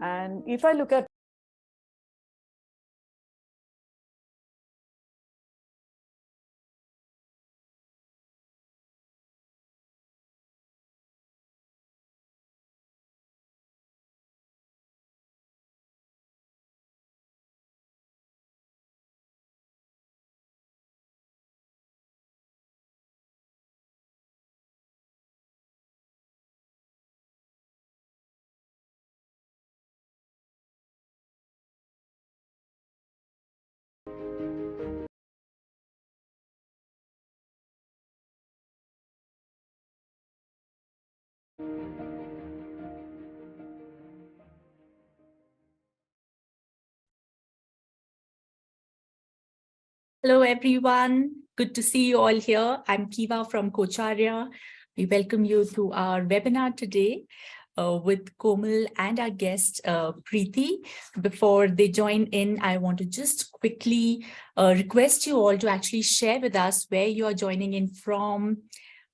And if I look at Hello, everyone. Good to see you all here. I'm Kiva from Coacharya. We welcome you to our webinar today with Komal and our guest, Preethi. Before they join in, I want to just quickly request you all to actually share with us where you are joining in from,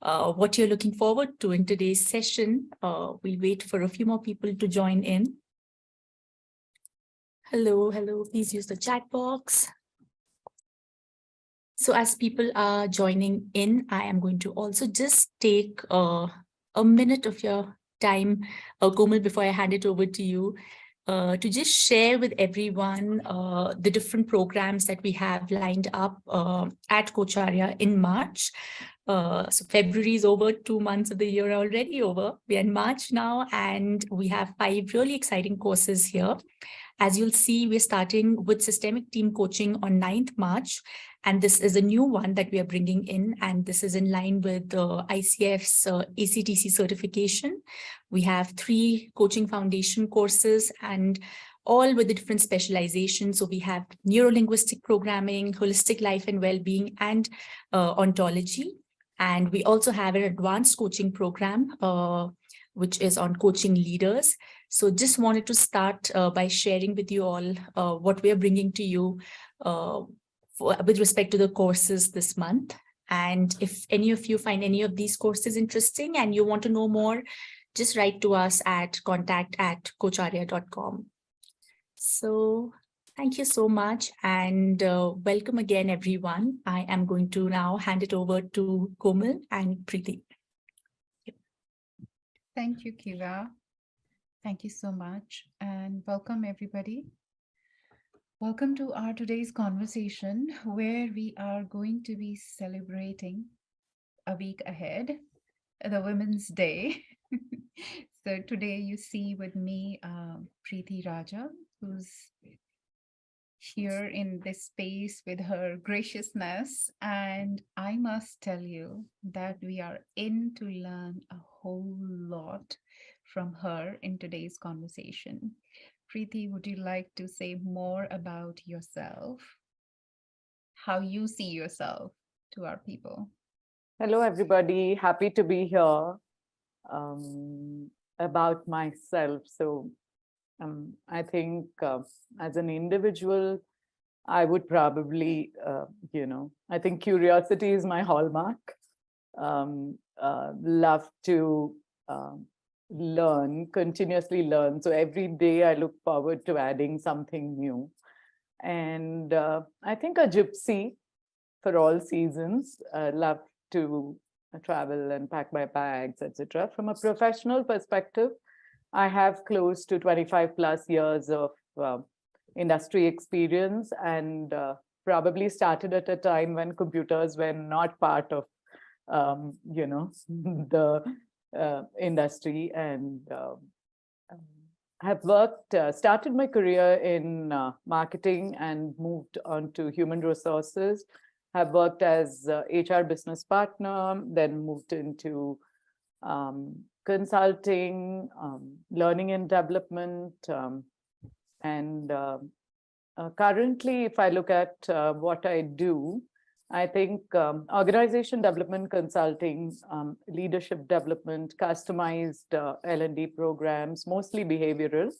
what you're looking forward to in today's session. We'll wait for a few more people to join in. Hello, please use the chat box. So as people are joining in, I am going to also just take a minute of your time, Komal, before I hand it over to you, to just share with everyone the different programs that we have lined up at Coacharya in March. So February is over, 2 months of the year are already over. We are in March now, and we have 5 really exciting courses here. As you'll see, we're starting with systemic team coaching on 9th March. And this is a new one that we are bringing in, and this is in line with ICF's ACTC certification. We have 3 coaching foundation courses and all with the different specializations. So we have neuro-linguistic programming, holistic life and well-being, and ontology. And we also have an advanced coaching program, which is on coaching leaders. So just wanted to start by sharing with you all what we are bringing to you with respect to the courses this month. And if any of you find any of these courses interesting and you want to know more, just write to us at contact@coacharya.com. So thank you so much, and welcome again, everyone. I am going to now hand it over to Komal and Preethi. Thank you, Kiva. Thank you so much, and welcome everybody. Welcome to our today's conversation, where we are going to be celebrating a week ahead, the Women's Day. So today you see with me Preethi Raja, who's here in this space with her graciousness. And I must tell you that we are in to learn a whole lot from her in today's conversation. Preethi, would you like to say more about yourself, how you see yourself to our people? hello, everybody. Happy to be here. About myself. So I think as an individual, I would probably, I think curiosity is my hallmark. Love to learn, continuously learn. So every day I look forward to adding something new. And I think a gypsy for all seasons. Love to travel and pack my bags, etc. From a professional perspective, I have close to 25 plus years of industry experience, and probably started at a time when computers were not part of, the industry, and have started my career in marketing and moved on to human resources. Have worked as HR business partner, then moved into consulting, learning and development, and currently, if I look at what I do, I think organization development consulting, leadership development, customized L&D programs, mostly behavioral.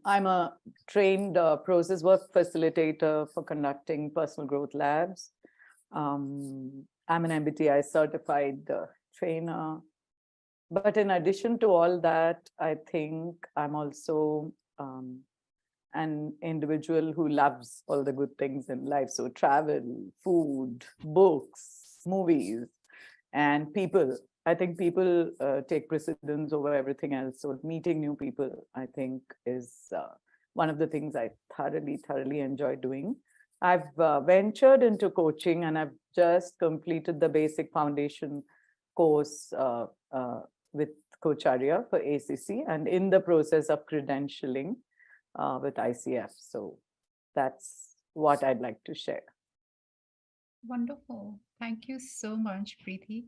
I'm a trained process work facilitator for conducting personal growth labs. I'm an MBTI certified trainer. But in addition to all that, I think I'm also an individual who loves all the good things in life. So travel, food, books, movies, and people. I think people take precedence over everything else. So meeting new people, I think, is one of the things I thoroughly enjoy doing. I've ventured into coaching, and I've just completed the basic foundation course with Coacharya for ACC, and in the process of credentialing with ICF. So that's what I'd like to share. Wonderful. Thank you so much, Preethi.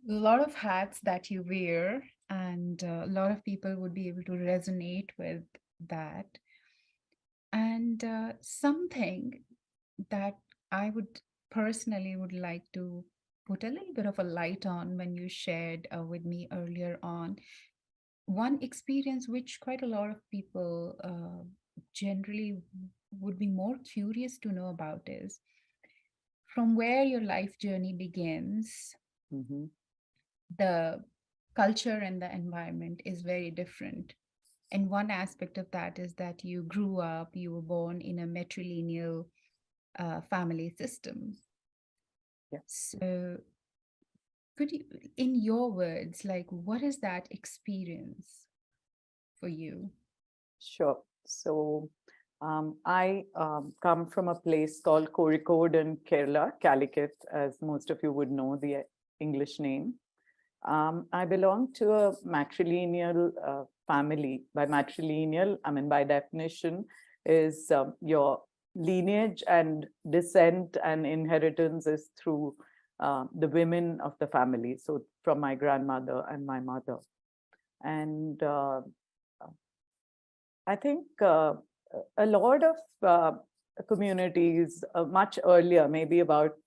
A lot of hats that you wear, and a lot of people would be able to resonate with that. And something that I would personally would like to put a little bit of a light on when you shared with me earlier on, one experience which quite a lot of people generally would be more curious to know about is from where your life journey begins. Mm-hmm. The culture and the environment is very different. And one aspect of that is that you grew up, you were born in a matrilineal family system. Yeah. So, could you, in your words, like, what is that experience for you? Sure. So I come from a place called Kozhikode in Kerala, Calicut, as most of you would know the English name. I belong to a matrilineal family. By matrilineal, I mean, by definition, is your lineage and descent and inheritance is through the women of the family. So from my grandmother and my mother. And I think a lot of communities much earlier, maybe about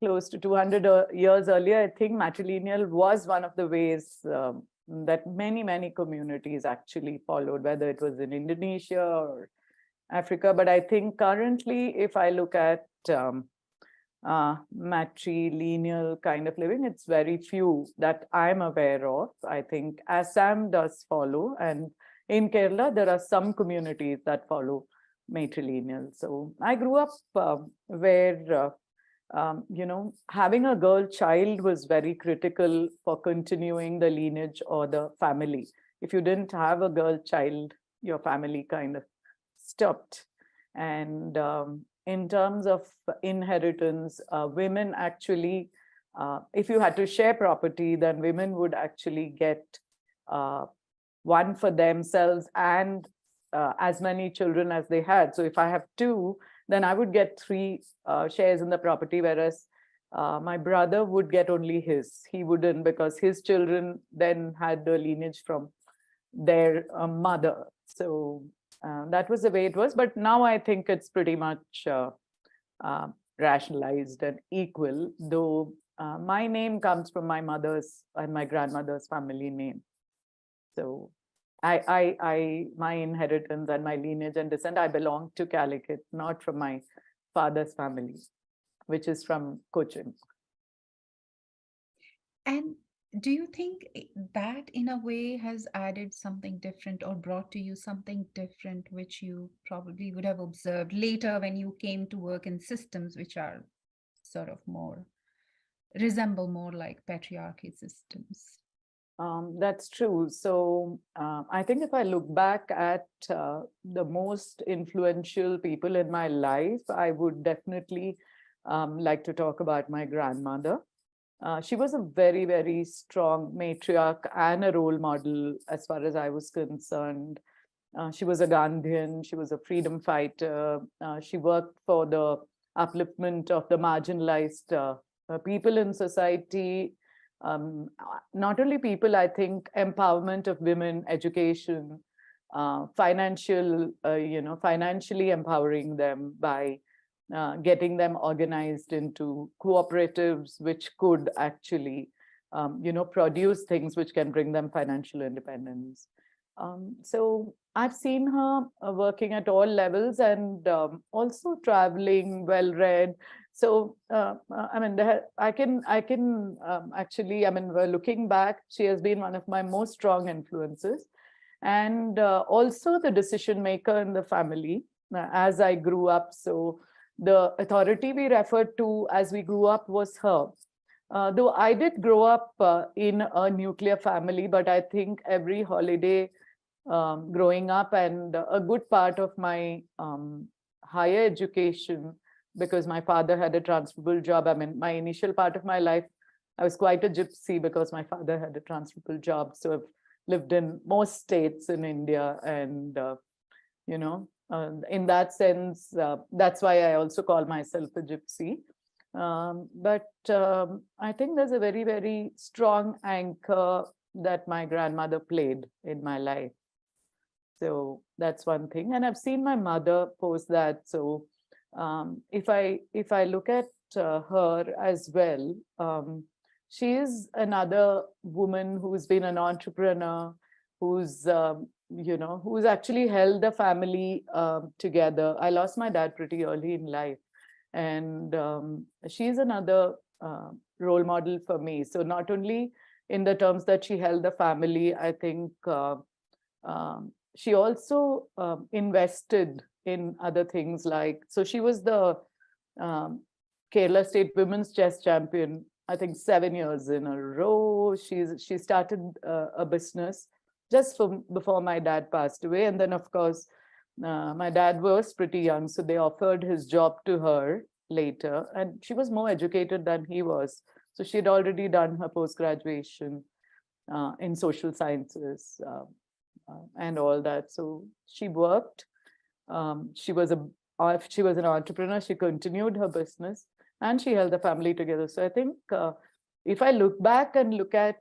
close to 200 years earlier, I think matrilineal was one of the ways that many communities actually followed, whether it was in Indonesia or Africa. But I think currently, if I look at matrilineal kind of living, it's very few that I'm aware of. I think Assam does follow, and in Kerala, there are some communities that follow matrilineal. So I grew up where having a girl child was very critical for continuing the lineage or the family. If you didn't have a girl child, your family kind of stopped. And in terms of inheritance, women actually, if you had to share property, then women would actually get one for themselves and as many children as they had. So if I have two, then I would get three shares in the property, whereas my brother would get only his. He wouldn't, because his children then had the lineage from their mother. So that was the way it was. But now I think it's pretty much rationalized and equal, though my name comes from my mother's and my grandmother's family name. So my inheritance and my lineage and descent, I belong to Calicut, not from my father's family, which is from Cochin. And do you think that in a way has added something different or brought to you something different, which you probably would have observed later when you came to work in systems which are sort of resemble more like patriarchy systems? That's true. So I think if I look back at the most influential people in my life, I would definitely like to talk about my grandmother. She was a very strong matriarch and a role model as far as I was concerned. She was a Gandhian, she was a freedom fighter. She worked for the upliftment of the marginalized people in society. Not only people, I think empowerment of women, education, financially empowering them by getting them organized into cooperatives, which could actually, produce things which can bring them financial independence. So I've seen her working at all levels and also traveling, well-read, So I mean, I can actually, I mean, looking back, she has been one of my most strong influences, and also the decision maker in the family as I grew up. So the authority we referred to as we grew up was her. Though I did grow up in a nuclear family, but I think every holiday growing up and a good part of my higher education, because my father had a transferable job. I mean, my initial part of my life, I was quite a gypsy because my father had a transferable job. So I've lived in most states in India, and in that sense, that's why I also call myself a gypsy. But I think there's a very, very strong anchor that my grandmother played in my life. So that's one thing. And I've seen my mother post that. So if I look at her as well, she is another woman who's been an entrepreneur, who's who's actually held the family together. I lost my dad pretty early in life, and she's another role model for me. So not only in the terms that she held the family, I think she also invested in other things, like, so she was the um, Kerala State Women's Chess Champion, I think 7 years in a row. She started a business just before my dad passed away. And then, of course, my dad was pretty young, so they offered his job to her later. And she was more educated than he was. So she had already done her post-graduation in social sciences and all that. So she worked. She was an entrepreneur. She continued her business, and she held the family together. So I think if I look back and look at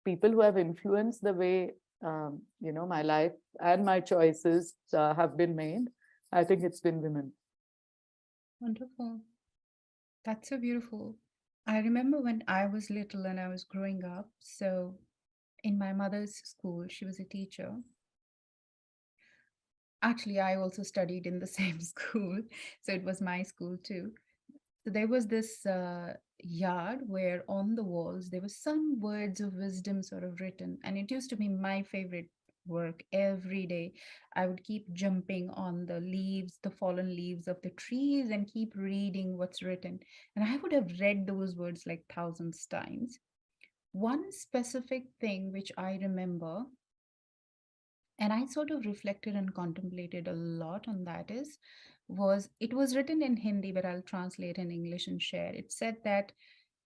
people who have influenced the way my life and my choices have been made, I think it's been women. Wonderful. That's so beautiful. I remember when I was little and I was growing up. So, in my mother's school, she was a teacher. Actually, I also studied in the same school. So, it was my school too. So, there was this yard where on the walls there were some words of wisdom sort of written. And it used to be my favorite work every day. I would keep jumping on the leaves, the fallen leaves of the trees, and keep reading what's written. And I would have read those words like thousands times. One specific thing which I remember, and I sort of reflected and contemplated a lot on that, was it was written in Hindi, but I'll translate in English and share. It said that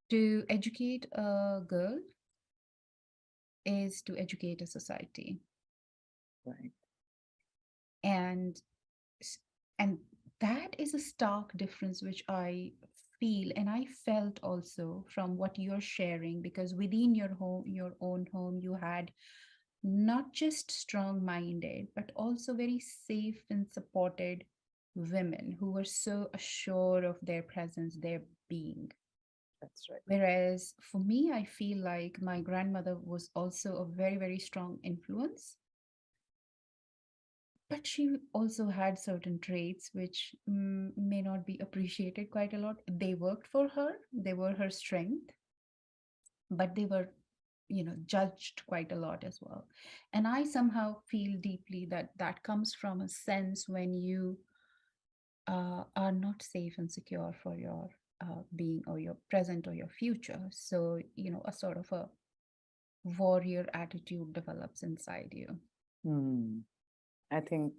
to educate a girl is to educate a society. Right. And and that is a stark difference which I feel and I felt also from what you're sharing, because within your home, your own home, you had not just strong minded but also very safe and supported women who were so assured of their presence, their being. That's right. Whereas for me, I feel like my grandmother was also a very, very strong influence, but she also had certain traits which may not be appreciated quite a lot. They worked for her, they were her strength, but they were, judged quite a lot as well. And I somehow feel deeply that that comes from a sense when you are not safe and secure for your being or your present or your future. So, a sort of a warrior attitude develops inside you. Hmm. I think,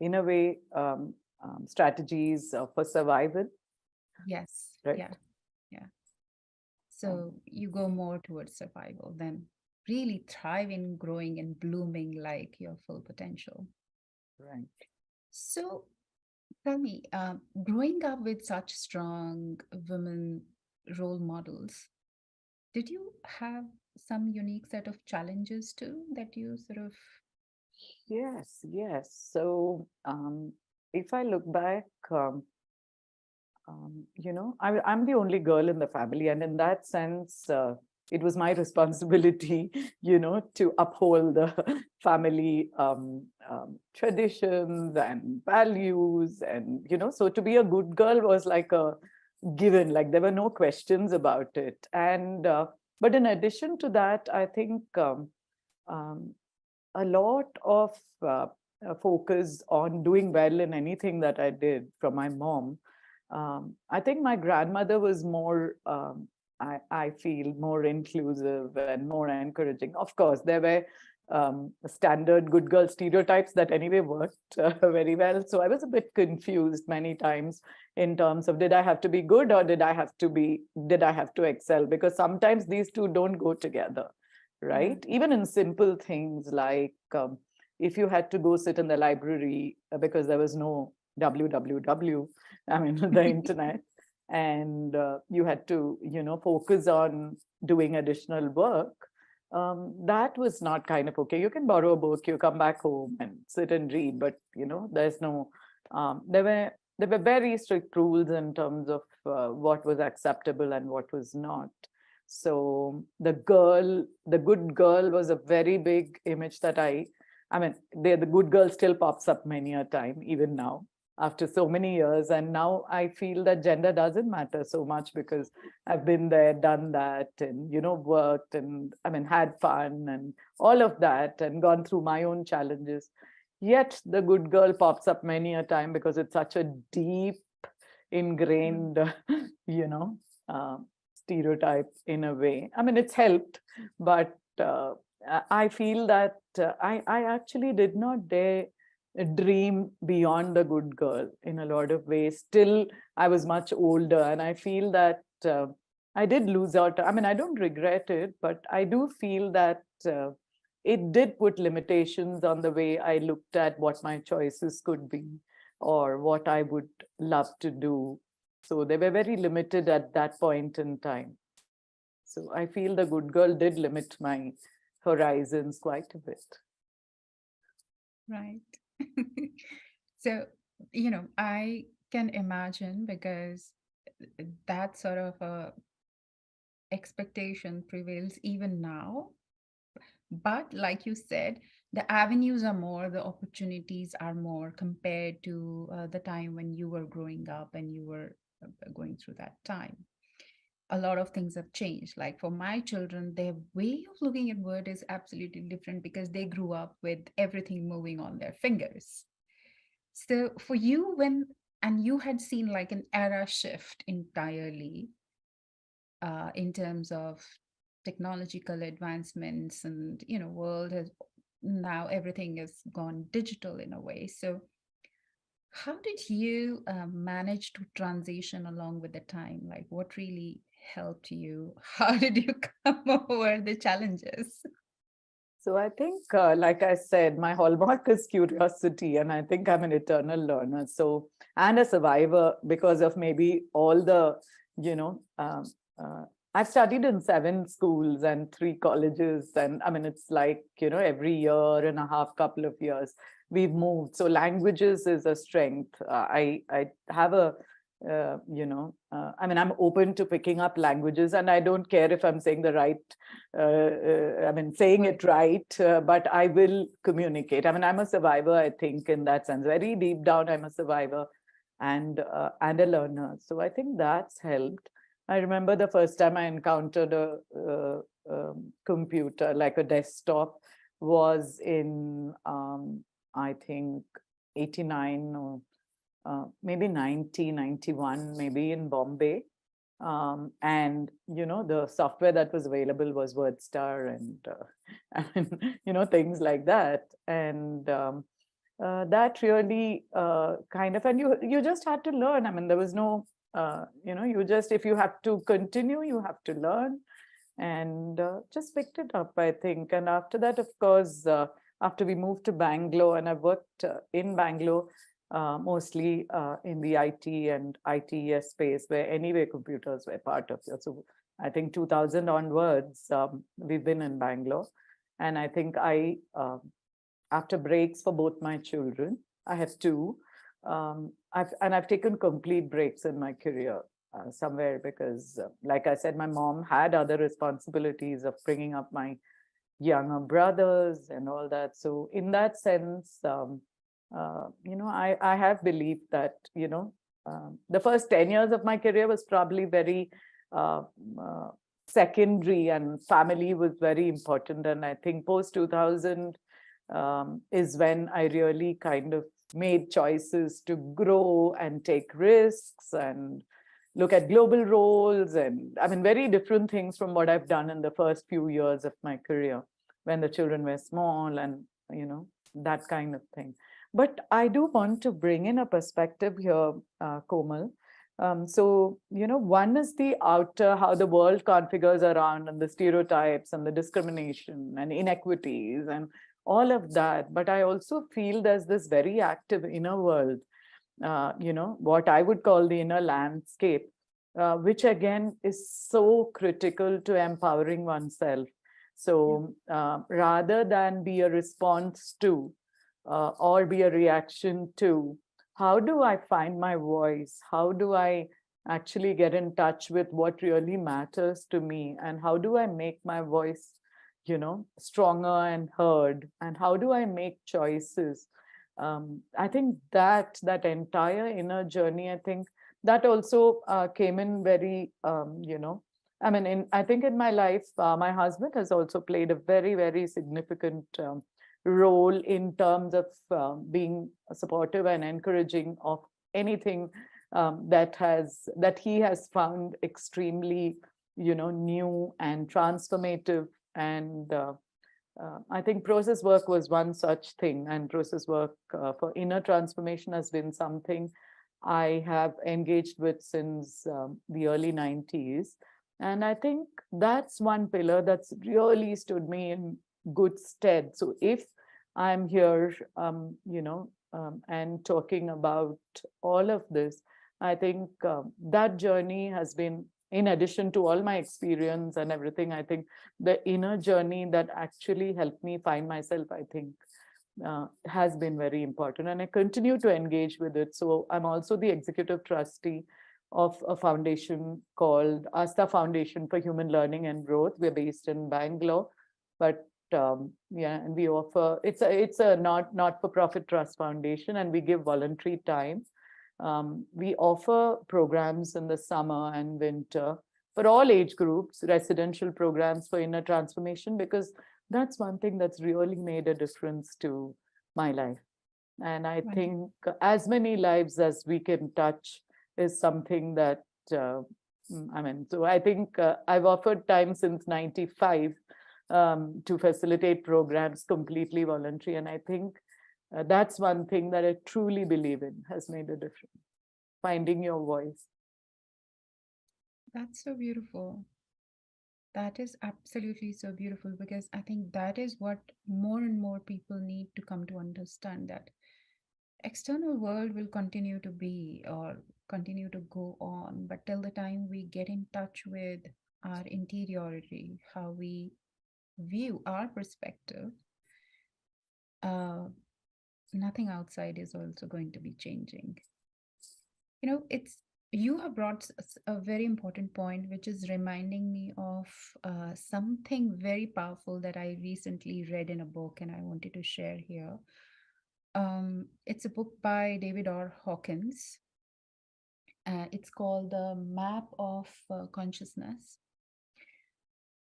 in a way, strategies for survival, Yes. right? Yeah. Yeah. So you go more towards survival than really thriving, growing, and blooming like your full potential. Right. So tell me, growing up with such strong women role models, did you have some unique set of challenges too that you sort of? Yes, yes. So if I look back, I'm the only girl in the family, and in that sense, it was my responsibility, to uphold the family traditions and values. And, so to be a good girl was like a given, like there were no questions about it. And, but in addition to that, I think a lot of focus on doing well in anything that I did from my mom. I think my grandmother was more, I feel, more inclusive and more encouraging. Of course, there were standard good girl stereotypes that anyway worked very well. So I was a bit confused many times in terms of, did I have to be good or did I have to excel? Because sometimes these two don't go together, right? Even in simple things like if you had to go sit in the library because there was no www, I mean, the internet, and you had to, focus on doing additional work, that was not kind of okay. You can borrow a book, you come back home and sit and read, but, there's no, there were very strict rules in terms of what was acceptable and what was not. So the good girl was a very big image that I mean, the good girl still pops up many a time, even now, after so many years. And now I feel that gender doesn't matter so much because I've been there, done that, and, worked and, I mean, had fun and all of that and gone through my own challenges. Yet the good girl pops up many a time because it's such a deep, ingrained, uh, stereotype in a way. I mean, it's helped, but I feel that I actually did not dare dream beyond the good girl in a lot of ways. Still, I was much older, and I feel that I did lose out. I mean, I don't regret it, but I do feel that it did put limitations on the way I looked at what my choices could be or what I would love to do. So they were very limited at that point in time. So I feel the good girl did limit my horizons quite a bit. Right. So, I can imagine, because that sort of a expectation prevails even now. But like you said, the avenues are more, the opportunities are more compared to the time when you were growing up and you were going through that time. A lot of things have changed. Like for my children, their way of looking at word is absolutely different because they grew up with everything moving on their fingers. So for you, and you had seen like an era shift entirely in terms of technological advancements, and world has now, everything has gone digital in a way. So how did you manage to transition along with the time? Like, what really helped you? How did you come over the challenges? So I think, like I said, my hallmark is curiosity, and I think I'm an eternal learner. So, and a survivor because of maybe all the, I've studied in 7 schools and 3 colleges. And I mean, it's like, every year and a half, couple of years, we've moved. So languages is a strength. I have a, I mean, I'm open to picking up languages, and I don't care if I'm saying the right, I mean, saying it right, but I will communicate. I mean, I'm a survivor, I think, in that sense. Very deep down, I'm a survivor and a learner. So I think that's helped. I remember the first time I encountered a computer, like a desktop, was in, I think, 89 or maybe 90, 91, maybe in Bombay. And, the software that was available was WordStar and, things like that. And that really kind of, and you just had to learn. I mean, there was no, if you have to continue, you have to learn, and just picked it up, I think. And after that, of course, after we moved to Bangalore, and I worked in Bangalore, mostly in the IT and ITES space, where anyway computers were part of it. So I think 2000 onwards, we've been in Bangalore. And I think after breaks for both my children, I have 2, I've taken complete breaks in my career. somewhere, because like I said, my mom had other responsibilities of bringing up my younger brothers and all that. So in that sense, I have believed that, the first 10 years of my career was probably very uh, uh, secondary, and family was very important. And I think post 2000 is when I really kind of made choices to grow and take risks and look at global roles, and I mean, very different things from what I've done in the first few years of my career when the children were small, and, that kind of thing. But I do want to bring in a perspective here, Komal. So, one is the outer, how the world configures around, and the stereotypes and the discrimination and inequities and all of that. But I also feel there's this very active inner world, what I would call the inner landscape, which again is so critical to empowering oneself. So rather than be a response to, or be a reaction to, how do I find my voice? How do I actually get in touch with what really matters to me? And how do I make my voice, stronger and heard? And how do I make choices? I think that entire inner journey, I think that also came in very, I mean, I think in my life, my husband has also played a very, very significant role in terms of being supportive and encouraging of anything that he has found extremely, new and transformative. And I think process work was one such thing, and process work for inner transformation has been something I have engaged with since the early 90s. And I think that's one pillar that's really stood me in good stead. So if I'm here, and talking about all of this, I think that journey has been, in addition to all my experience and everything, I think the inner journey that actually helped me find myself, I think, has been very important. And I continue to engage with it. So I'm also the executive trustee of a foundation called Asta Foundation for Human Learning and Growth. We're based in Bangalore, but and we offer, it's a not-for-profit trust foundation, and we give voluntary time. We offer programs in the summer and winter for all age groups, residential programs for inner transformation, because that's one thing that's really made a difference to my life. And I think as many lives as we can touch is something that, so I think I've offered time since 95 to facilitate programs completely voluntary. And I think that's one thing that I truly believe in has made a difference, finding your voice. That's so beautiful. That is absolutely so beautiful, because I think that is what more and more people need to come to understand, that external world will continue to be or continue to go on, but till the time we get in touch with our interiority, how we view our perspective, nothing outside is also going to be changing. You have brought a very important point, which is reminding me of something very powerful that I recently read in a book, and I wanted to share here. It's a book by David R. Hawkins. It's called The Map of Consciousness.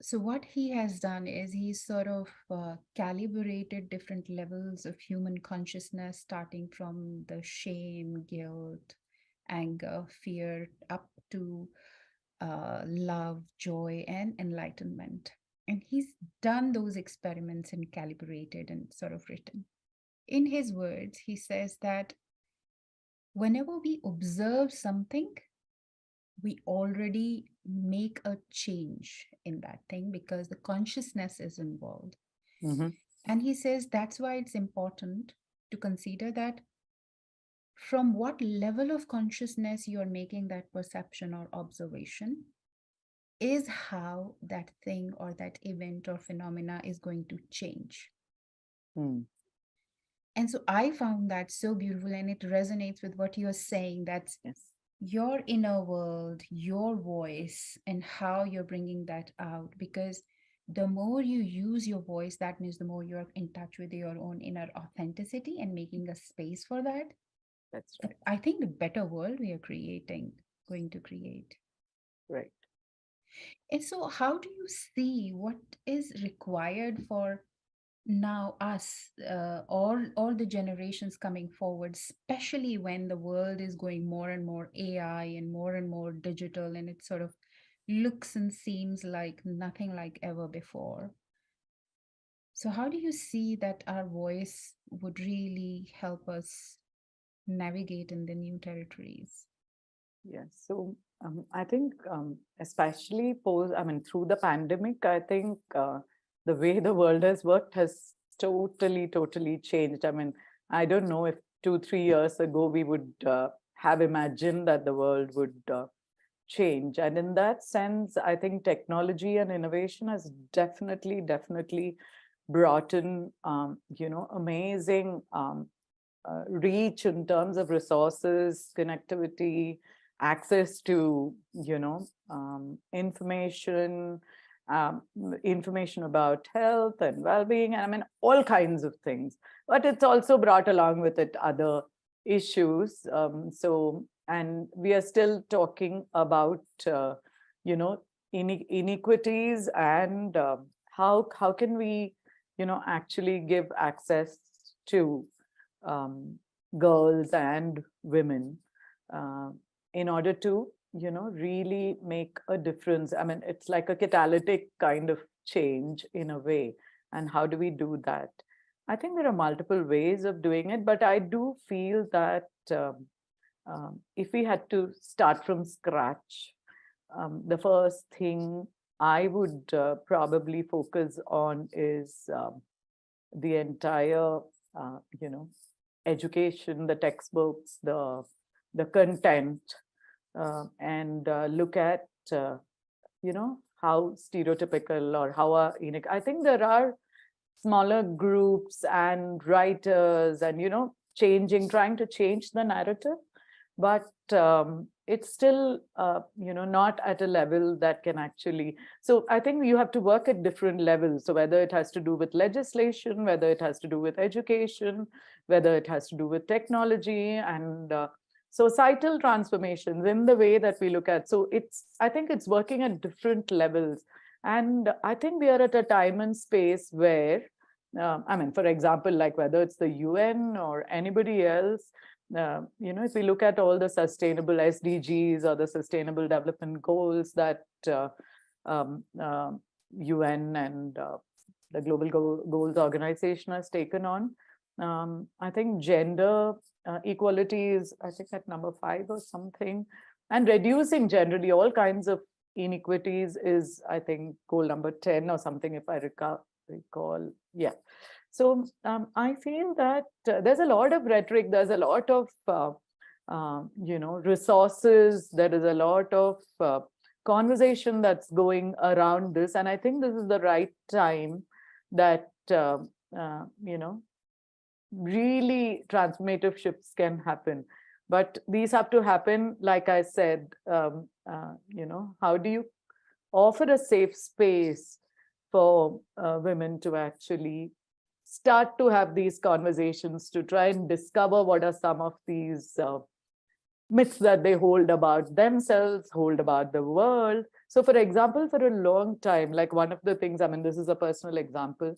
So what he has done is he's sort of calibrated different levels of human consciousness, starting from the shame, guilt, anger, fear, up to love, joy, and enlightenment. And he's done those experiments and calibrated and sort of written. In his words, he says that whenever we observe something, we already make a change in that thing because the consciousness is involved. Mm-hmm. And he says that's why it's important to consider that from what level of consciousness you're making that perception or observation is how that thing or that event or phenomena is going to change. Mm. And so I found that so beautiful, and it resonates with what you're saying. That's yes. your inner world, your voice, and how you're bringing that out. Because the more you use your voice, that means the more you're in touch with your own inner authenticity and making a space for that. That's right. I think the better world we are creating, going to create. Right. And so, how do you see what is required for now us, all the generations coming forward, especially when the world is going more and more AI and more digital, and it sort of looks and seems like nothing like ever before. So how do you see that our voice would really help us navigate in the new territories? Yes. So I think especially through the pandemic, I think the way the world has worked has totally changed. I mean, I don't know if 2, 3 years ago we would have imagined that the world would change. And in that sense, I think technology and innovation has definitely brought in, amazing reach in terms of resources, connectivity, access to, information about health and well-being, and I mean, all kinds of things. But it's also brought along with it other issues. And we are still talking about, you know, inequities and how can we, actually give access to girls and women uh, in order to, really make a difference. I mean, it's like a catalytic kind of change in a way. And how do we do that? I think there are multiple ways of doing it, but I do feel that if we had to start from scratch, the first thing I would probably focus on is the entire, you know, education, the textbooks, the content, and look at, how stereotypical or how I think there are smaller groups and writers and, trying to change the narrative, but it's still, not at a level that can actually. So I think you have to work at different levels. So whether it has to do with legislation, whether it has to do with education, whether it has to do with technology and societal transformations in the way that we look at. So I think it's working at different levels. And I think we are at a time and space where, for example, like whether it's the UN or anybody else, if we look at all the sustainable SDGs or the sustainable development goals that UN and the Global Goals Organization has taken on, I think gender equality is, I think, at number 5 or something. And reducing generally all kinds of inequities is, I think, goal number 10 or something, if I recall. Yeah. So I feel that there's a lot of rhetoric, there's a lot of, resources, there is a lot of conversation that's going around this. And I think this is the right time that, really transformative shifts can happen. But these have to happen, like I said, how do you offer a safe space for women to actually start to have these conversations, to try and discover what are some of these myths that they hold about themselves, hold about the world. So for example, for a long time, like one of the things, this is a personal example,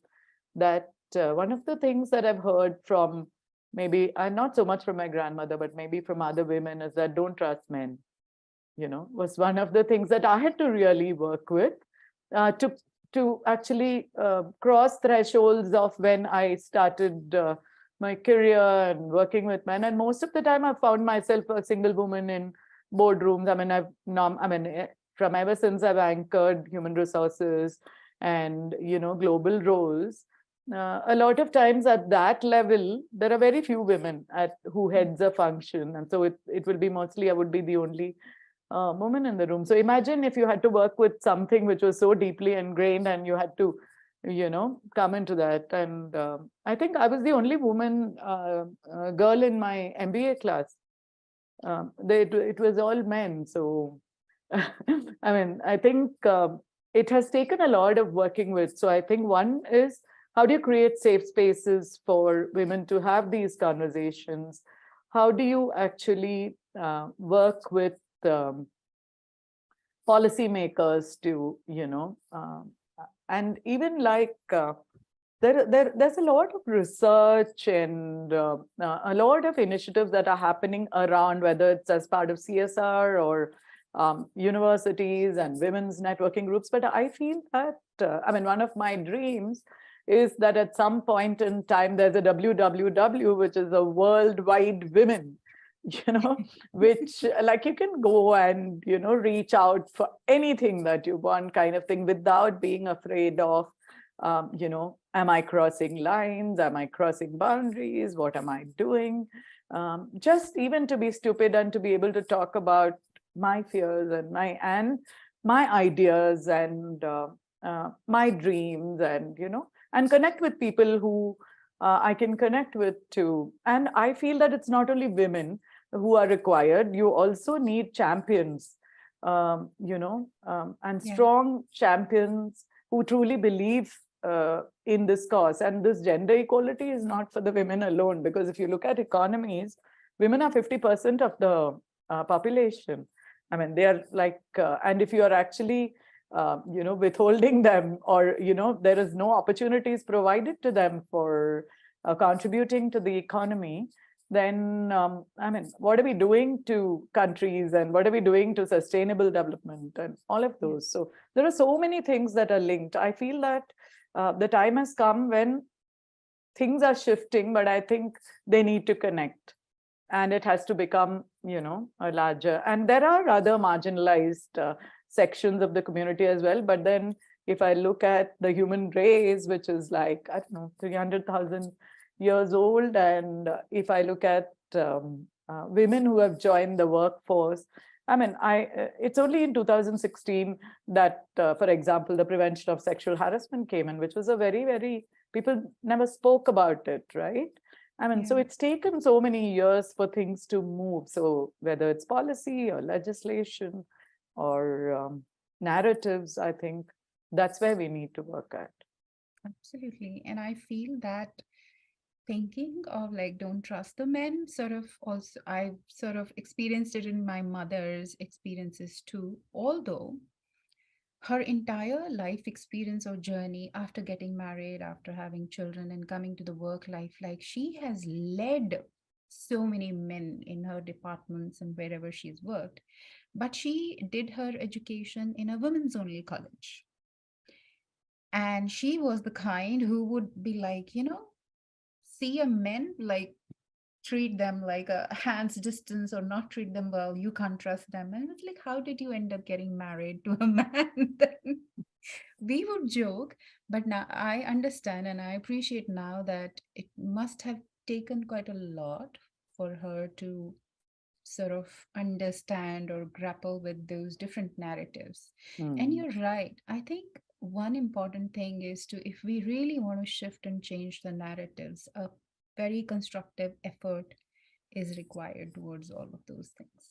that one of the things that I've heard from maybe, not so much from my grandmother, but maybe from other women, is that don't trust men, was one of the things that I had to really work with to actually cross thresholds of when I started my career and working with men. And most of the time I found myself a single woman in boardrooms. From ever since I've anchored human resources and, global roles, a lot of times at that level, there are very few women who heads a function. And so it will be mostly, I would be the only woman in the room. So imagine if you had to work with something which was so deeply ingrained and you had to, come into that. And I think I was the only woman girl in my MBA class. it was all men. So, I mean, I think it has taken a lot of working with. So I think one is, how do you create safe spaces for women to have these conversations? How do you actually work with policymakers to, and even like there's a lot of research and a lot of initiatives that are happening around, whether it's as part of CSR or universities and women's networking groups. But I feel that, I mean, one of my dreams is that at some point in time, there's a WWW, which is a worldwide women, which like you can go and, reach out for anything that you want, kind of thing, without being afraid of, am I crossing lines? Am I crossing boundaries? What am I doing? Just even to be stupid and to be able to talk about my fears and my ideas and my dreams, and connect with people who I can connect with too. And I feel that it's not only women who are required. You also need champions, and strong champions who truly believe in this cause. And this gender equality is not for the women alone, because if you look at economies, women are 50% of the population. I mean, they are like, and if you are actually, withholding them, or, there is no opportunities provided to them for contributing to the economy, then, I mean, what are we doing to countries, and what are we doing to sustainable development and all of those? So there are so many things that are linked. I feel that the time has come when things are shifting, but I think they need to connect, and it has to become, a larger. And there are other marginalized sections of the community as well. But then if I look at the human race, which is like, I don't know, 300,000 years old, and if I look at women who have joined the workforce, I mean, it's only in 2016 that, for example, the prevention of sexual harassment came in, which was a very, very, people never spoke about it, right? I mean, so it's taken so many years for things to move. So whether it's policy or legislation or narratives, I think that's where we need to work at. Absolutely. And I feel that thinking of like, don't trust the men, sort of also, I sort of experienced it in my mother's experiences too, although her entire life experience or journey after getting married, after having children and coming to the work life, like she has led so many men in her departments and wherever she's worked. But she did her education in a women's only college. And she was the kind who would be like, see a men, like treat them like a hand's distance or not treat them well, you can't trust them. And it's like, how did you end up getting married to a man then? We would joke, but now I understand and I appreciate now that it must have taken quite a lot for her to sort of understand or grapple with those different narratives. And you're right. I think one important thing is to, if we really want to shift and change the narratives, a very constructive effort is required towards all of those things.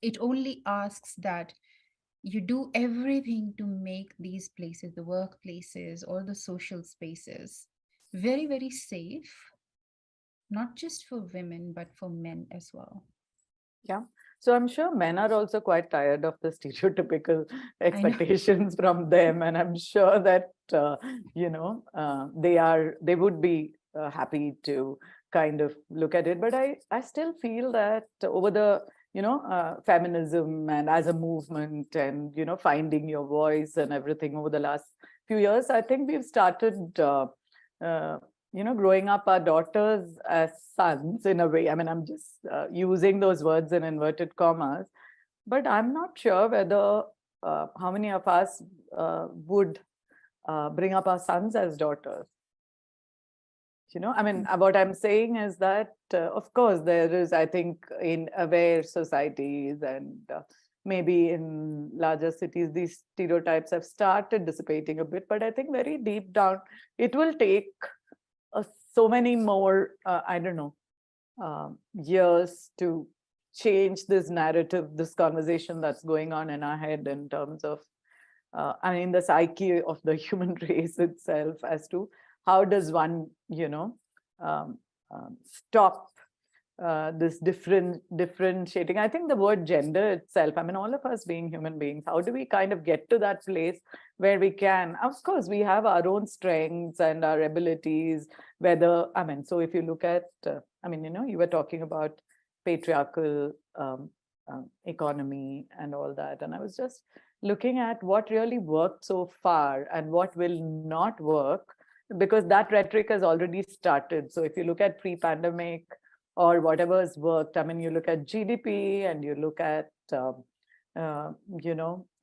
It only asks that you do everything to make these places, the workplaces or the social spaces, very, very safe, not just for women, but for men as well. Yeah. So I'm sure men are also quite tired of the stereotypical expectations from them. And I'm sure that, they would be happy to kind of look at it. But I still feel that over the, feminism and as a movement and, finding your voice and everything over the last few years, I think we've started, growing up our daughters as sons in a way. I mean, I'm just using those words in inverted commas, but I'm not sure whether how many of us would bring up our sons as daughters. I mean, what I'm saying is that, of course, there is, I think, in aware societies and maybe in larger cities, these stereotypes have started dissipating a bit, but I think very deep down, it will take so many more, I don't know, years to change this narrative, this conversation that's going on in our head in terms of, I mean, the psyche of the human race itself, as to how does one, stop this differentiating. I think the word gender itself, I mean, all of us being human beings, how do we kind of get to that place where we can, of course, we have our own strengths and our abilities, whether, I mean, so if you look at, you were talking about patriarchal economy and all that. And I was just looking at what really worked so far and what will not work, because that rhetoric has already started. So if you look at pre-pandemic, or whatever has worked. I mean, you look at GDP and you look at,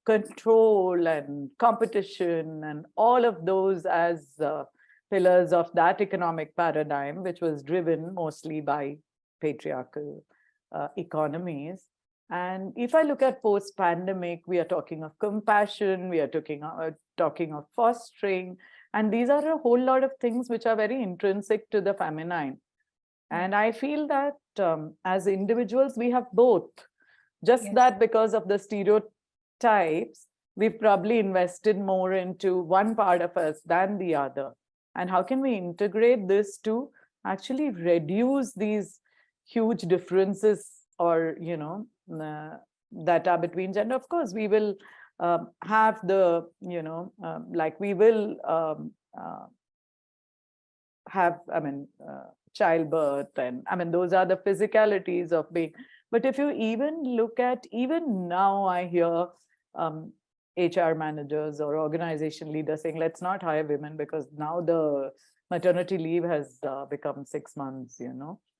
control and competition and all of those as pillars of that economic paradigm, which was driven mostly by patriarchal economies. And if I look at post-pandemic, we are talking of compassion, we are talking of fostering, and these are a whole lot of things which are very intrinsic to the feminine. And I feel that as individuals, we have both. Just that because of the stereotypes, we've probably invested more into one part of us than the other. And how can we integrate this to actually reduce these huge differences, or, that are between gender? Of course, we will have the, we will have, childbirth, and those are the physicalities of being. But if you even look at, even now I hear HR managers or organization leaders saying, let's not hire women because now the maternity leave has become 6 months,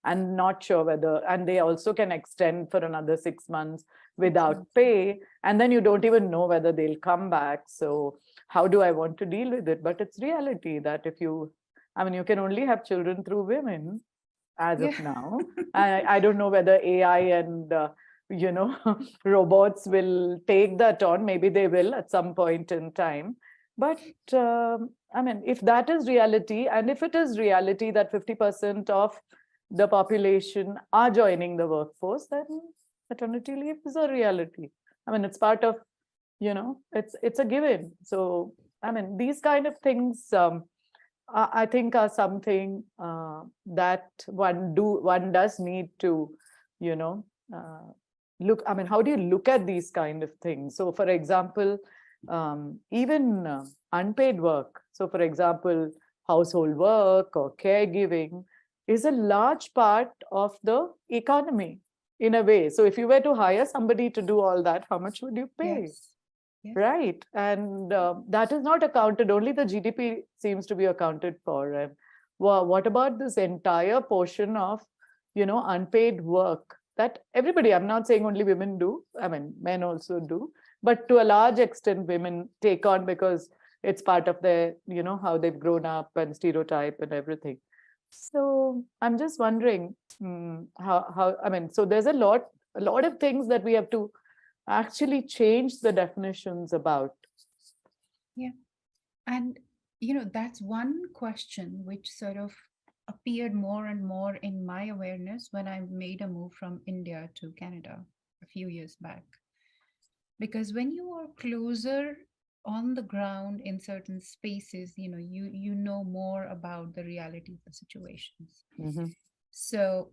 and not sure whether, and they also can extend for another 6 months without pay, and then you don't even know whether they'll come back. So how do I want to deal with it? But it's reality that if you, you can only have children through women as of now. I don't know whether AI and, robots will take that on. Maybe they will at some point in time. But if that is reality, and if it is reality that 50% of the population are joining the workforce, then maternity leave is a reality. It's part of, it's a given. So, these kind of things, I think are something that one does need to, look. How do you look at these kind of things? So, for example, even unpaid work. So, for example, household work or caregiving is a large part of the economy in a way. So, if you were to hire somebody to do all that, how much would you pay? Yes. Right. And that is not accounted, only the GDP seems to be accounted for. And what about this entire portion of, unpaid work that everybody, I'm not saying only women do, men also do, but to a large extent, women take on because it's part of their, how they've grown up and stereotype and everything. So I'm just wondering so there's a lot of things that we have to actually change the definitions about. Yeah. And, that's one question which sort of appeared more and more in my awareness when I made a move from India to Canada a few years back. Because when you are closer on the ground in certain spaces, you know more about the reality of the situations. Mm-hmm. So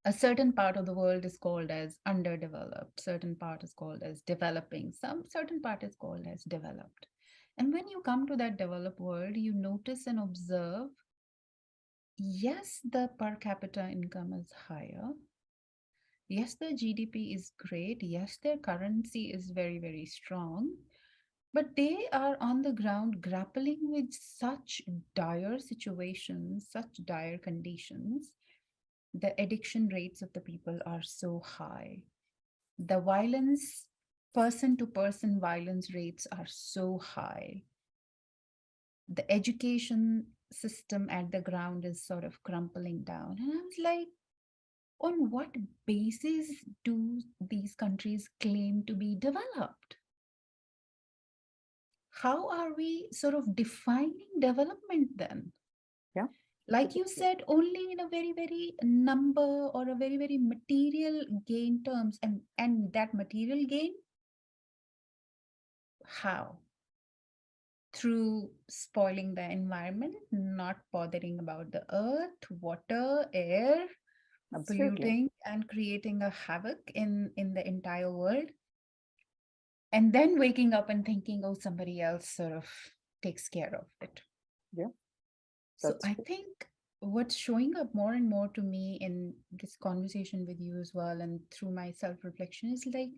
a certain part of the world is called as underdeveloped, certain part is called as developing, some certain part is called as developed. And when you come to that developed world, you notice and observe, yes, the per capita income is higher. Yes, their GDP is great. Yes, their currency is very, very strong. But they are on the ground grappling with such dire situations, such dire conditions. The addiction rates of the people are so high. The violence, person to person violence rates are so high. The education system at the ground is sort of crumpling down. And I was like, on what basis do these countries claim to be developed? How are we sort of defining development then? Yeah. like you said, only in a very, very number or a very, very material gain terms. And that material gain, how? Through spoiling the environment, not bothering about the earth, water, air, Absolutely. polluting and creating a havoc in the entire world. And then waking up and thinking, oh, somebody else sort of takes care of it. Yeah, So that's I true. think what's showing up more and more to me in this conversation with you as well, and through my self reflection, is like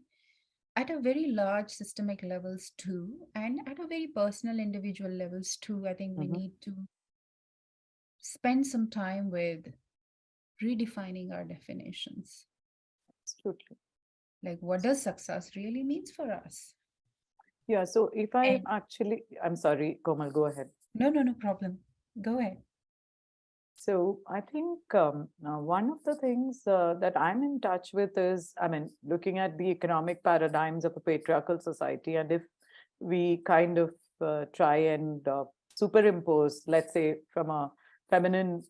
at a very large systemic levels too, and at a very personal individual levels too. I think we Mhm. need to spend some time with redefining our definitions. Absolutely. Like, what does success really means for us? Yeah, so if I And actually, I'm sorry, Komal, go ahead. no problem. Go ahead. So I think one of the things that I'm in touch with is, I mean, looking at the economic paradigms of a patriarchal society, and if we kind of try and superimpose, let's say, from a feminine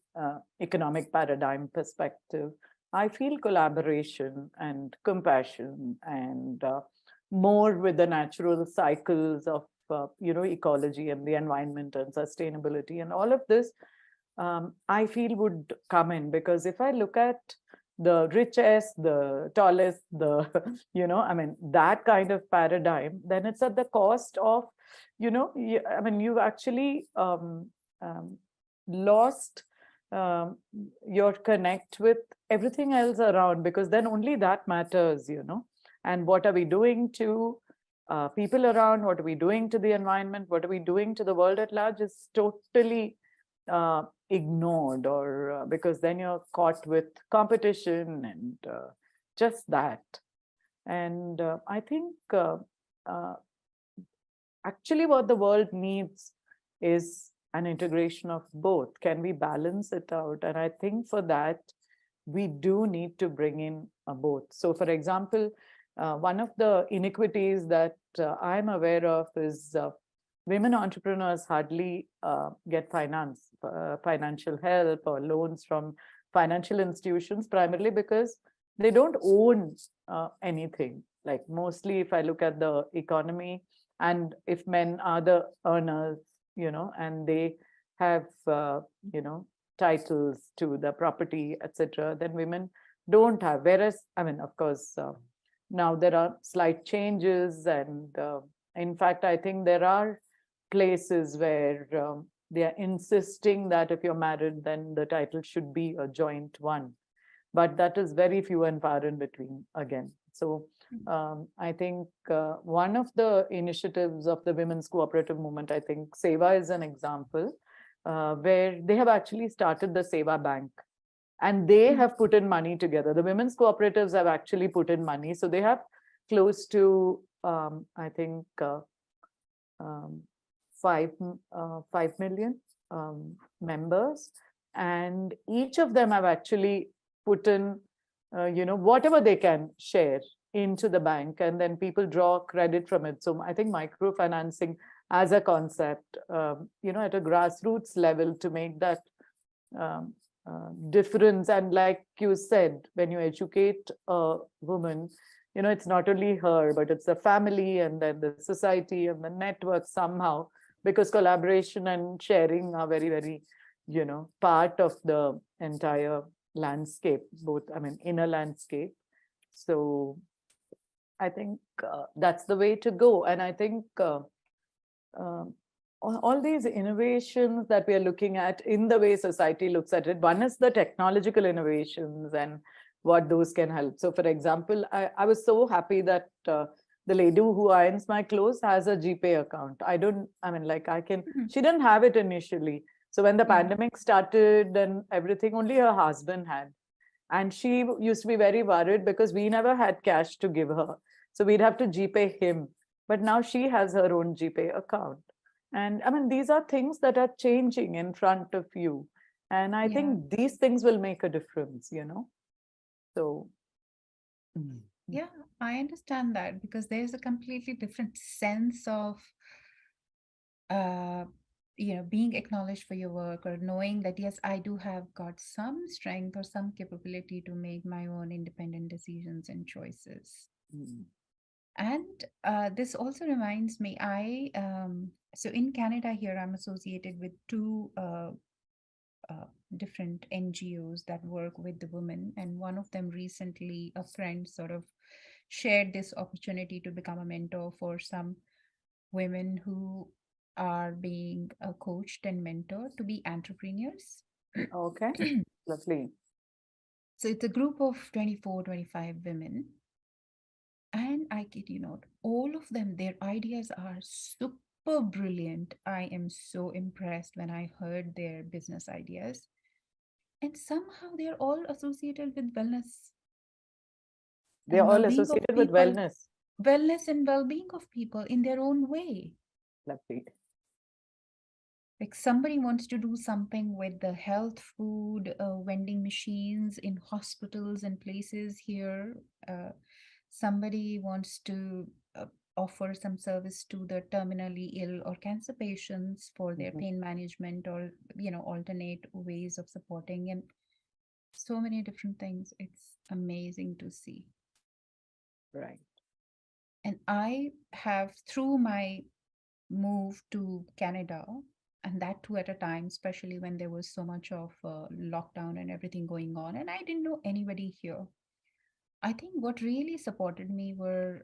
economic paradigm perspective, I feel collaboration and compassion and more with the natural cycles of ecology and the environment and sustainability and all of this I feel would come in, because if I look at the richest, the tallest, the, I mean, that kind of paradigm, then it's at the cost of, I mean, you've actually lost your connect with everything else around, because then only that matters. And what are we doing to people around? What are we doing to the environment? What are we doing to the world at large is totally ignored, or because then you're caught with competition and just that. And I think uh, actually what the world needs is an integration of both. Can we balance it out? And I think for that, we do need to bring in both. So, for example, one of the inequities that I'm aware of is women entrepreneurs hardly get financial help or loans from financial institutions, primarily because they don't own anything. Like mostly, if I look at the economy, and if men are the earners, and they have, titles to the property, etc., then women don't have. Whereas, I mean, of course, now there are slight changes, and in fact, I think there are places where they are insisting that if you're married, then the title should be a joint one. But that is very few and far in between again. So I think one of the initiatives of the women's cooperative movement, I think Seva is an example, where they have actually started the Seva Bank, and they have put in money together. The women's cooperatives have actually put in money. So they have close to, I think, um, 5 million members. And each of them have actually put in, whatever they can share into the bank, and then people draw credit from it. So I think microfinancing as a concept, at a grassroots level, to make that um, difference. And like you said, when you educate a woman, it's not only her, but it's the family, and then the society, and the network somehow, because collaboration and sharing are very, very, part of the entire landscape, both, I mean, inner landscape. So I think that's the way to go. And I think um, all these innovations that we are looking at in the way society looks at it, one is the technological innovations and what those can help. So for example, I was so happy that the lady who irons my clothes has a GPay account. I mean, like she didn't have it initially. So when the pandemic started and everything, only her husband had. And she used to be very worried because we never had cash to give her. So we'd have to GPay him. But now she has her own GPay account. And I mean, these are things that are changing in front of you. And I Yeah. think these things will make a difference. So, Yeah, I understand that because there's a completely different sense of uh, being acknowledged for your work, or knowing that, yes, I do have got some strength or some capability to make my own independent decisions and choices. Mm. And this also reminds me, so in Canada here, I'm associated with two uh, different NGOs that work with the women. And one of them recently, a friend sort of shared this opportunity to become a mentor for some women who are being coached and mentored to be entrepreneurs. Okay, lovely. So it's a group of 24, 25 women. And I kid you not, all of them, their ideas are super brilliant. I am so impressed when I heard their business ideas. And somehow they're all associated with wellness They're and all well-being of associated with people, wellness. wellness and well-being of people in their own way. Lovely. Like somebody wants to do something with the health food vending machines in hospitals and places here. Somebody wants to offer some service to the terminally ill or cancer patients for their Mhm. pain management, or alternate ways of supporting, and so many different things. It's amazing to see. Right. And I have, through my move to Canada, and that too at a time, especially when there was so much of lockdown and everything going on, and I didn't know anybody here. I think what really supported me were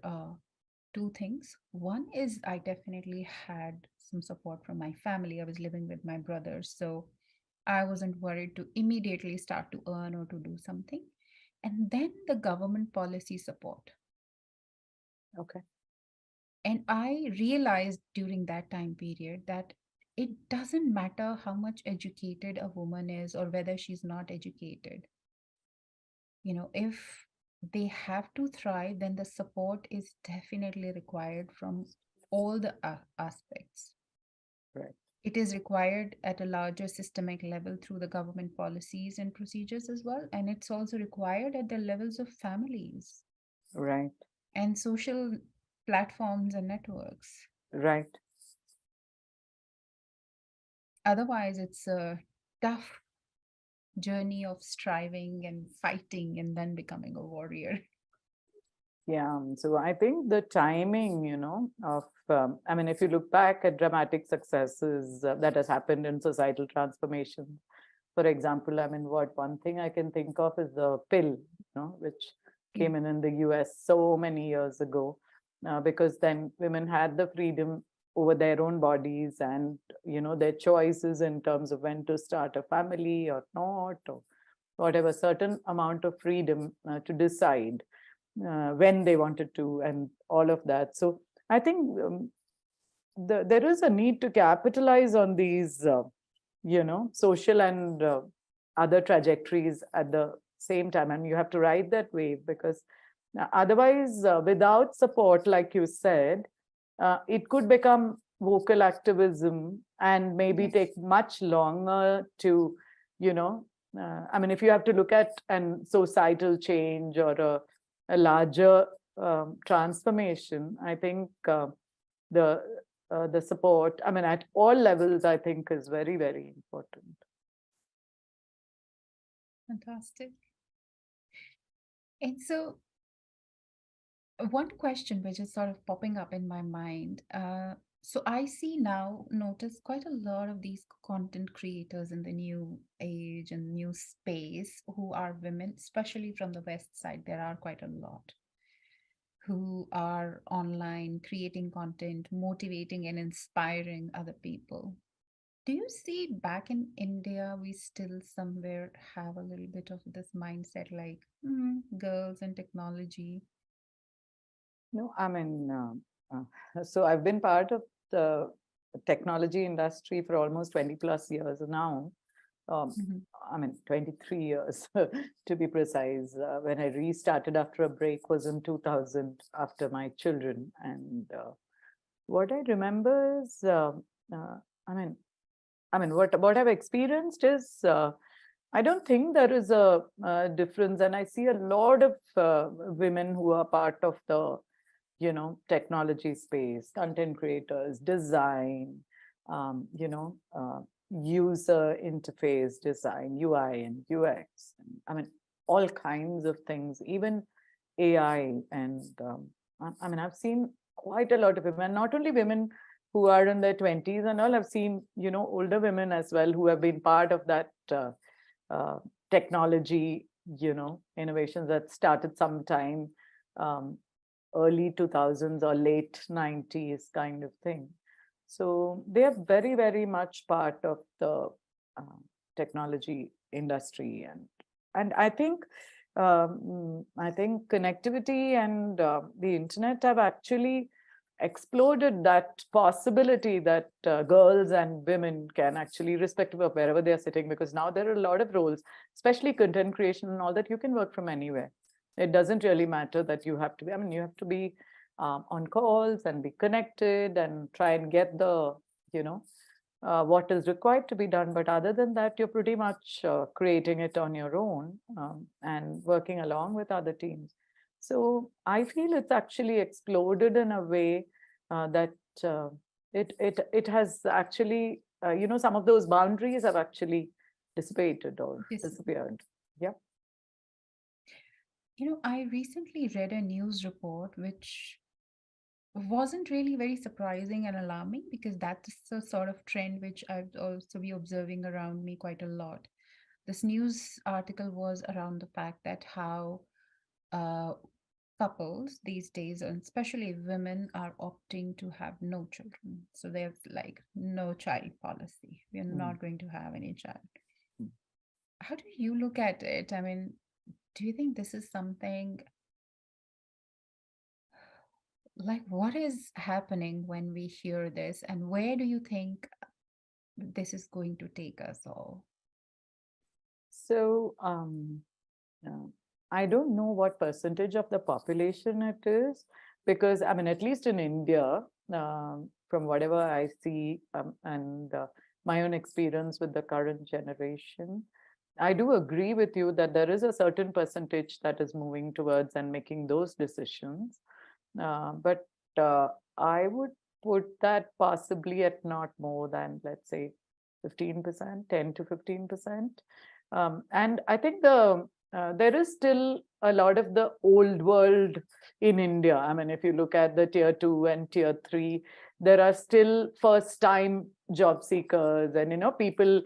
two things. One is I definitely had some support from my family. I was living with my brothers, so I wasn't worried to immediately start to earn or to do something. And then the government policy support. Okay. And I realized during that time period that it doesn't matter how much educated a woman is or whether she's not educated. If they have to thrive, then the support is definitely required from all the aspects. Right. It is required at a larger systemic level through the government policies and procedures as well. And it's also required at the levels of families Right. and social platforms and networks. Right. Otherwise, it's a tough journey of striving and fighting and then becoming a warrior. Yeah. So I think the timing, of, I mean, if you look back at dramatic successes that has happened in societal transformation, for example, I mean, one thing I can think of is the pill, which Yeah. came in the US so many years ago, because then women had the freedom over their own bodies and, their choices in terms of when to start a family or not, or whatever, certain amount of freedom to decide when they wanted to, and all of that. So I think there is a need to capitalize on these, social and other trajectories at the same time. And you have to ride that wave, because otherwise, without support, like you said, it could become vocal activism and maybe Yes. take much longer to, I mean, if you have to look at an societal change or a larger transformation, I think the the support, I mean, at all levels, I think is very, very important. Fantastic. And so, one question which is sort of popping up in my mind. So I see now, notice quite a lot of these content creators in the new age and new space who are women, especially from the West side. There are quite a lot who are online creating content, motivating and inspiring other people. Do you see back in India, we still somewhere have a little bit of this mindset like girls and technology? No, I mean, so I've been part of the technology industry for almost 20 plus years now. Um, Mhm. I mean, 23 years to be precise. When I restarted after a break was in 2000 after my children. And what I remember is, uh, I mean, what I've experienced is, I don't think there is a difference, and I see a lot of women who are part of the, technology space, content creators, design, user interface design, UI and UX. I mean, all kinds of things, even AI. And I mean, I've seen quite a lot of women, not only women who are in their 20s and all, I've seen, older women as well who have been part of that technology, innovations that started sometime early 2000s or late 90s kind of thing. So they are very, very much part of the technology industry. And I think connectivity and the internet have actually exploded that possibility that girls and women can actually, irrespective of wherever they're sitting, because now there are a lot of roles, especially content creation and all that, you can work from anywhere. It doesn't really matter that you have to be, I mean, you have to be on calls and be connected and try and get the, what is required to be done. But other than that, you're pretty much creating it on your own and working along with other teams. So I feel it's actually exploded in a way that it has actually, some of those boundaries have actually dissipated or disappeared. Yeah. I recently read a news report which wasn't really very surprising and alarming, because that's the sort of trend which I've also been observing around me quite a lot. This news article was around the fact that how uh, couples these days, and especially women, are opting to have no children. So there's like no child policy. We are not going to have any child. How do you look at it? I mean, do you think this is something like, what is happening when we hear this, and where do you think this is going to take us all? So I don't know what percentage of the population it is, because I mean, at least in India, from whatever I see and my own experience with the current generation, I do agree with you that there is a certain percentage that is moving towards and making those decisions. But I would put that possibly at not more than, let's say, 15%, 10 to 15%. And I think there is still a lot of the old world in India. I mean, if you look at the tier 2 and tier 3, there are still first time job seekers and, people,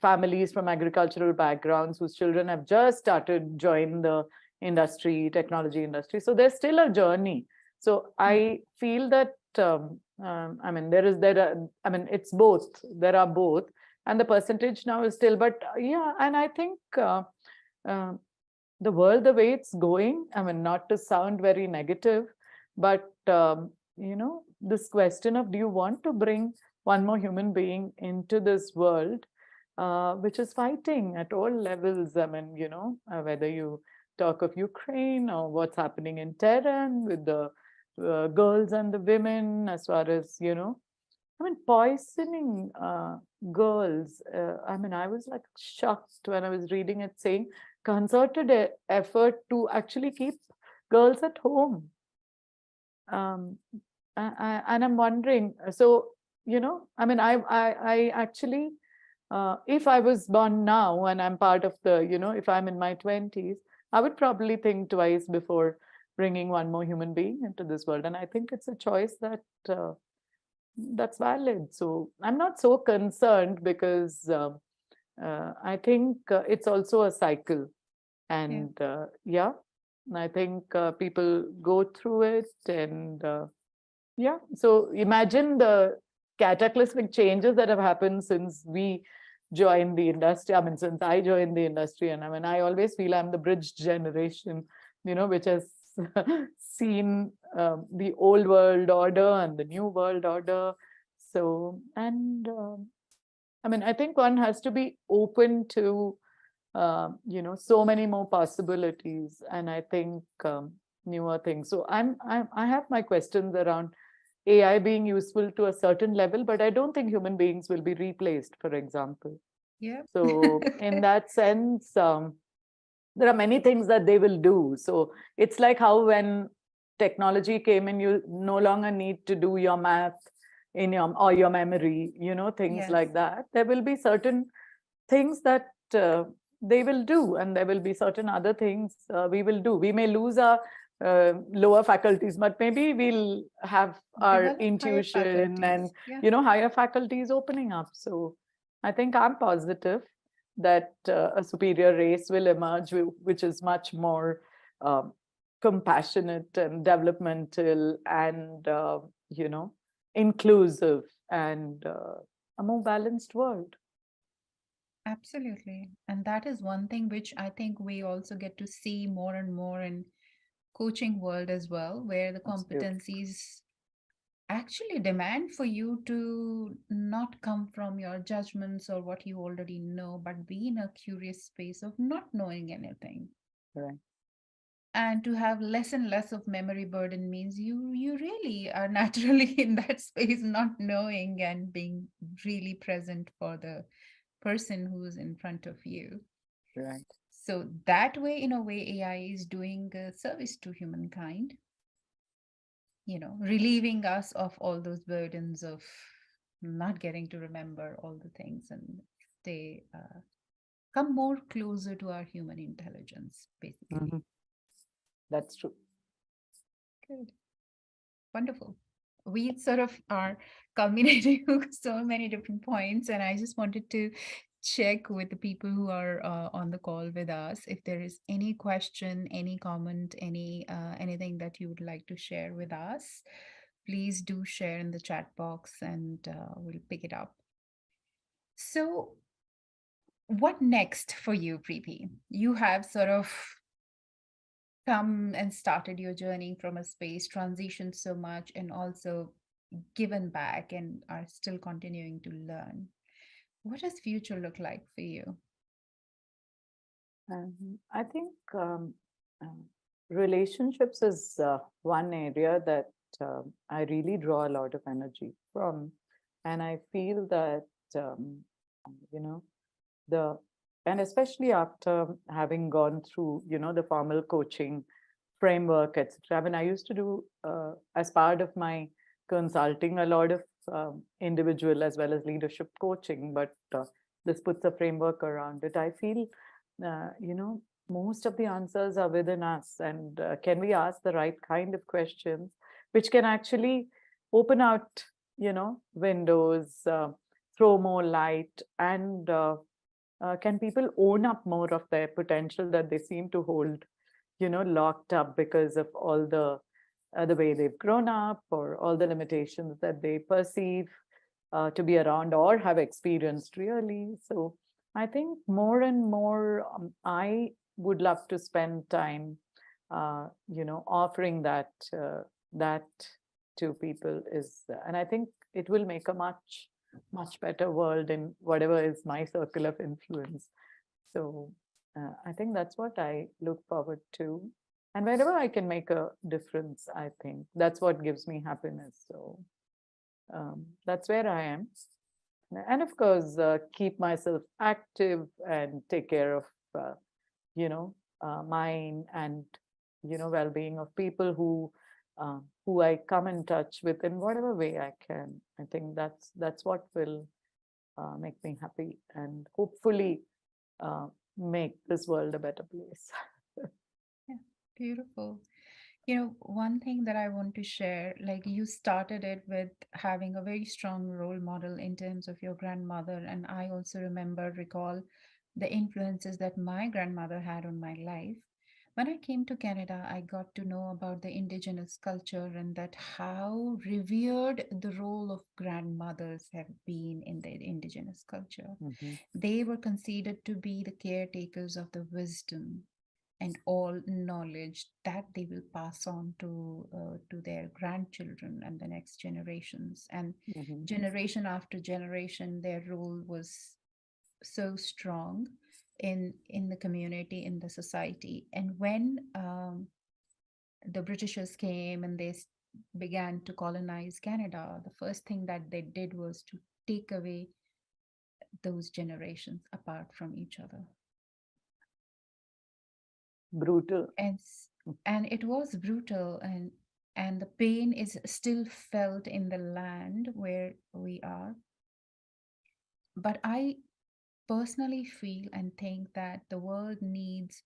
families from agricultural backgrounds whose children have just started join the industry, technology industry. So there's still a journey. So I feel that, I mean, it's both. There are both. And the percentage now is still, but yeah, and I think the world, the way it's going, I mean, not to sound very negative, but, this question of, do you want to bring one more human being into this world, which is fighting at all levels? I mean, whether you talk of Ukraine or what's happening in Tehran with the girls and the women, as far as, I mean, poisoning girls. I mean, I was like shocked when I was reading it, saying concerted effort to actually keep girls at home. And I'm wondering, so, I mean, I actually, if I was born now and I'm part of the, if I'm in my 20s, I would probably think twice before bringing one more human being into this world. And I think it's a choice that that's valid. So I'm not so concerned, because I think it's also a cycle. And yeah, I think people go through it. And yeah, so imagine the cataclysmic changes that have happened since we joined the industry. I mean, since I joined the industry, and I mean, I always feel I'm the bridge generation, which has seen the old world order and the new world order. So, and I mean, I think one has to be open to, so many more possibilities, and I think newer things. So I have my questions around AI being useful to a certain level, but I don't think human beings will be replaced, for example. Yeah. So in that sense, there are many things that they will do. So it's like how when technology came in, you no longer need to do your math in your memory, things Yes. like that. There will be certain things that they will do, and there will be certain other things we will do. We may lose our lower faculties, but maybe we'll have our Develop higher intuition and faculties. Yeah. higher faculties opening up. So I think I'm positive that a superior race will emerge, which is much more um, compassionate and developmental and inclusive and a more balanced world. Absolutely. And that is one thing which I think we also get to see more and more in coaching world as well, where the Absolutely. competencies actually demand for you to not come from your judgments or what you already know, but be in a curious space of not knowing anything. Right. And to have less and less of memory burden means you really are naturally in that space, not knowing and being really present for the person who's in front of you. Right. So that way, in a way, AI is doing a service to humankind, relieving us of all those burdens of not getting to remember all the things and stay, come more closer to our human intelligence, basically. Mhm. That's true. Good. Wonderful. We sort of are culminating so many different points, and I just wanted to check with the people who are on the call with us if there is any question, any comment, anything that you would like to share with us. Please do share in the chat box, and we'll pick it up. So, what next for you, Preeti? You have sort of come and started your journey from a space, transitioned so much, and also given back and are still continuing to learn. What does future look like for you? I think relationships is one area that I really draw a lot of energy from, and I feel that you know the and especially after having gone through the formal coaching framework, etc. I mean, I used to do as part of my consulting a lot of individual as well as leadership coaching, but this puts a framework around it. I feel most of the answers are within us, and can we ask the right kind of questions which can actually open out windows, throw more light, and can people own up more of their potential that they seem to hold locked up because of all the way they've grown up, or all the limitations that they perceive to be around or have experienced really. So I think more and more I would love to spend time offering that to people is, and I think it will make a much better world in whatever is my circle of influence. So I think that's what I look forward to. And wherever I can make a difference, I think that's what gives me happiness. So that's where I am. And of course, keep myself active and take care of, mine and, well-being of people who I come in touch with in whatever way I can. I think that's what will make me happy and hopefully uh, make this world a better place. Yeah, beautiful. One thing that I want to share, like you started it with having a very strong role model in terms of your grandmother. And I also recall the influences that my grandmother had on my life. When I came to Canada, I got to know about the Indigenous culture and that how revered the role of grandmothers have been in the Indigenous culture. Mhm. They were considered to be the caretakers of the wisdom and all knowledge that they will pass on to their grandchildren and the next generations. And Mhm. generation after generation, their role was so strong in the community, in the society. And when the Britishers came and they began to colonize Canada, the first thing that they did was to take away those generations apart from each other. Brutal. and s- and it was brutal. And and the pain is still felt in the land where we are. But I personally feel and think that the world needs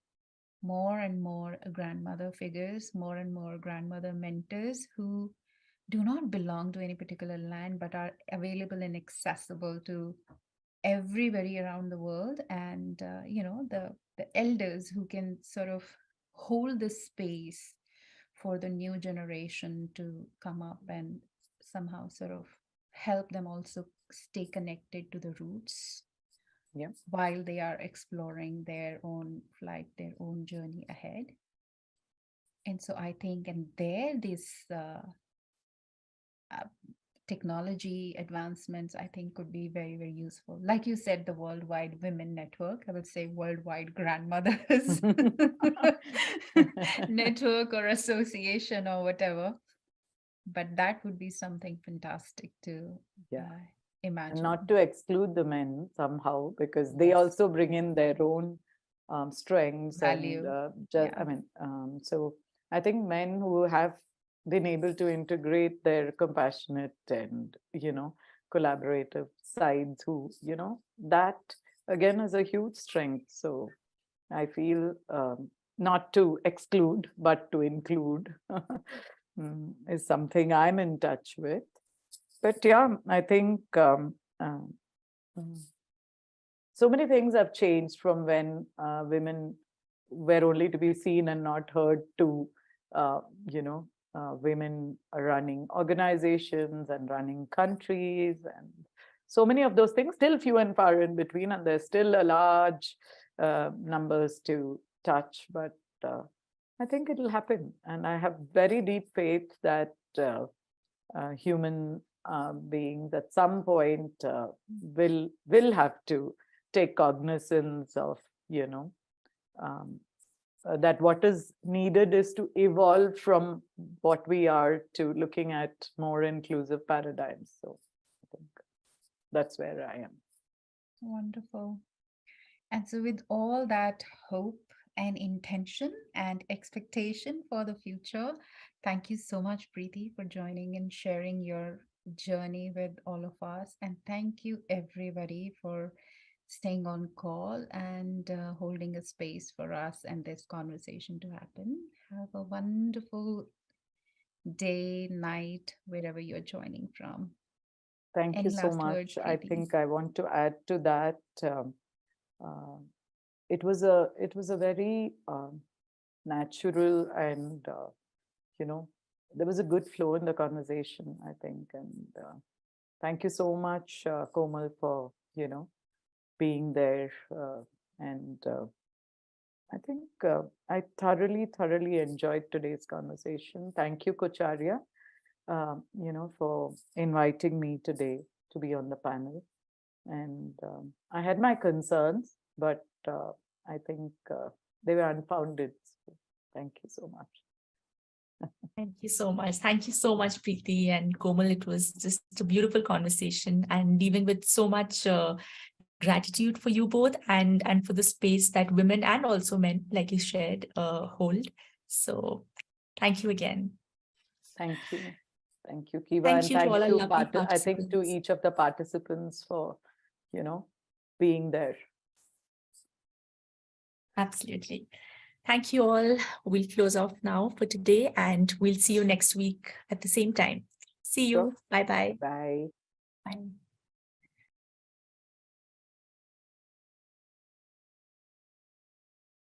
more and more grandmother figures, more and more grandmother mentors who do not belong to any particular land but are available and accessible to everybody around the world. And the elders who can sort of hold the space for the new generation to come up and somehow sort of help them also stay connected to the roots Yeah. while they are exploring their own flight, their own journey ahead. And so I think, and there, this uh, technology advancements, I think, could be very, very useful. Like you said, the Worldwide Women Network, I would say Worldwide Grandmothers Network or association or whatever. But that would be something fantastic to Yeah. And imagine. not to exclude the men somehow, because they Yes. also bring in their own strengths Value. and Yeah. so I think men who have been able to integrate their compassionate and collaborative sides, who that again is a huge strength. So I feel not to exclude but to include is something I'm in touch with. But yeah, I think so many things have changed from when women were only to be seen and not heard to, uh, women running organizations and running countries. And so many of those things, still few and far in between. And there's still a large numbers to touch. But I think it'll happen. And I have very deep faith that human beings at some point will have to take cognizance of um, that what is needed is to evolve from what we are to looking at more inclusive paradigms. So I think that's where I am. Wonderful. And so, with all that hope and intention and expectation for the future, thank you so much, Preethi, for joining and sharing your journey with all of us. And thank you, everybody, for staying on call and holding a space for us and this conversation to happen. Have a wonderful day, night, wherever you're joining from. Thank you Any so last words, much. I Preethi? think I want to add to that. Uh, it was a very natural and there was a good flow in the conversation, I think. And thank you so much, Komal, for being there. And I think I thoroughly enjoyed today's conversation. Thank you, Coacharya, for inviting me today to be on the panel. And I had my concerns, but I think they were unfounded. So thank you so much. Thank you so much. Thank you so much, Preethi and Komal. It was just a beautiful conversation and leaving with so much gratitude for you both and for the space that women and also men, like you shared, hold. So thank you again. Thank you. Thank you, Kiva. Thank And you to thank all our you, lovely I think, to participants. each of the participants for, being there. Absolutely. Thank you all. We'll close off now for today and we'll see you next week at the same time. See you. Sure. Bye-bye. Bye. Bye.